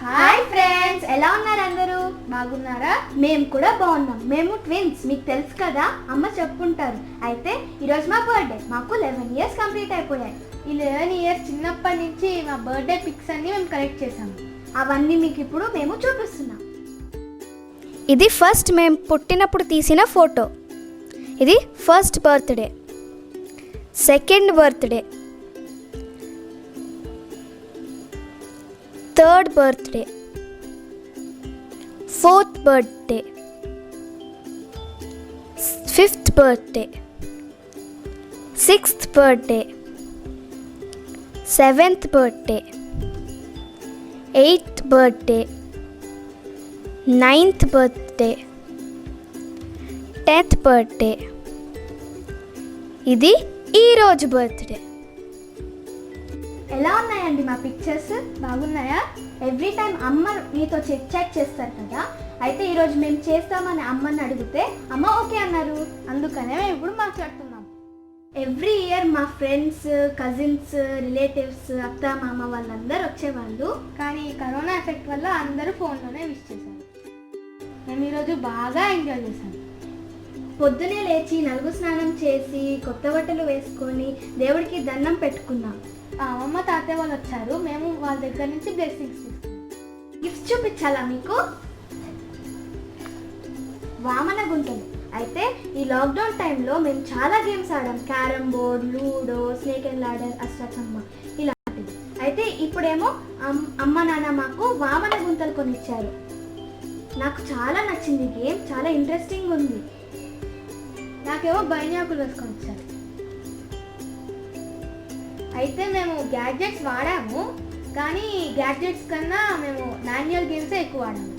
Hi friends, ఎలా ఉన్నారు అందరూ? బాగున్నారా? మేము కూడా బాగున్నాం. మేము ట్విన్స్, మీకు తెలుసు కదా, అమ్మ చెప్పుంటారు. అయితే ఈరోజు మా బర్త్డే. మాకు 11 years కంప్లీట్ అయిపోయాయి. ఈ 11 years చిన్నప్పటి నుంచి మా బర్త్డే పిక్స్ అన్ని మేము కలెక్ట్ చేసాము. అవన్నీ మీకు ఇప్పుడు మేము చూపిస్తున్నాం. ఇది ఫస్ట్ మేము పుట్టినప్పుడు తీసిన ఫోటో. ఇది first birthday, second birthday, third birthday, fourth birthday, fifth birthday, sixth birthday, seventh birthday, eighth birthday, ninth birthday, 10th birthday. ఇది ఈరోజు బర్త్డే. ఎలా ఉన్నాయండి మా పిక్చర్స్? బాగున్నాయా? ఎవ్రీ టైం అమ్మ మీతో చాట్ చేస్తారు కదా, అయితే ఈరోజు మేము చేస్తామని అమ్మని అడిగితే అమ్మ ఓకే అన్నారు. అందుకనే మేము ఇప్పుడు మాట్లాడుతున్నాం. ఎవ్రీ ఇయర్ మా ఫ్రెండ్స్, కజిన్స్, రిలేటివ్స్, అత్త మామ వాళ్ళందరూ వచ్చేవాళ్ళు. కానీ కరోనా ఎఫెక్ట్ వల్ల అందరూ ఫోన్లోనే విష్ చేశారు. మేము ఈరోజు బాగా ఎంజాయ్ చేసాం. పొద్దునే లేచి నలుగు స్నానం చేసి కొత్త బట్టలు వేసుకొని దేవుడికి దండం పెట్టుకున్నాం. అమ్మమ్మ తాతయ్య వాళ్ళు వచ్చారు. మేము వాళ్ళ దగ్గర నుంచి బ్లెస్సింగ్స్ తీసుకున్నాం. గిఫ్ట్స్ చూపించాలా మీకు? వామన గుంటలు. అయితే ఈ లాక్డౌన్ టైంలో మేము చాలా గేమ్స్ ఆడాం. Carrom board, ludo, snake and ladder, Ashtachamma ఇలాంటివి. అయితే ఇప్పుడేమో అమ్మ నాన్న మాకు వామన గుంతలు కొనిచ్చారు. నాకు చాలా నచ్చింది గేమ్, చాలా ఇంట్రెస్టింగ్ ఉంది. నాకేమో బైనాకులు వేసుకొని వచ్చారు. అయితే మేము గ్యాడ్జెట్స్ వాడాము, కానీ గ్యాడ్జెట్స్ కన్నా మేము మాన్యువల్ గేమ్సే ఎక్కువ వాడాము.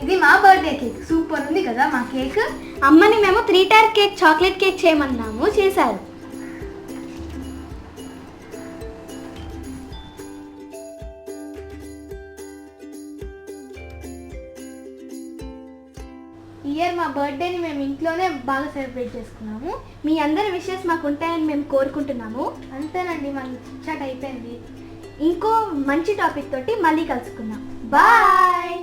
ఇది మా బర్త్డే కేక్. సూపర్ ఉంది కదా మా కేక్. అమ్మని మేము 3 tier కేక్, చాక్లెట్ కేక్ చేయమన్నాము, చేశారు. ఈ ఇయర్ మా బర్త్డేని మేము ఇంట్లోనే బాగా సెలబ్రేట్ చేసుకున్నాము. మీ అందరి విషెస్ మాకు ఉంటాయని మేము కోరుకుంటున్నాము. అంతేనండి, మన చాట్ అయిపోయింది. ఇంకో మంచి టాపిక్ తోటి మళ్ళీ కలుసుకుందాం. బాయ్.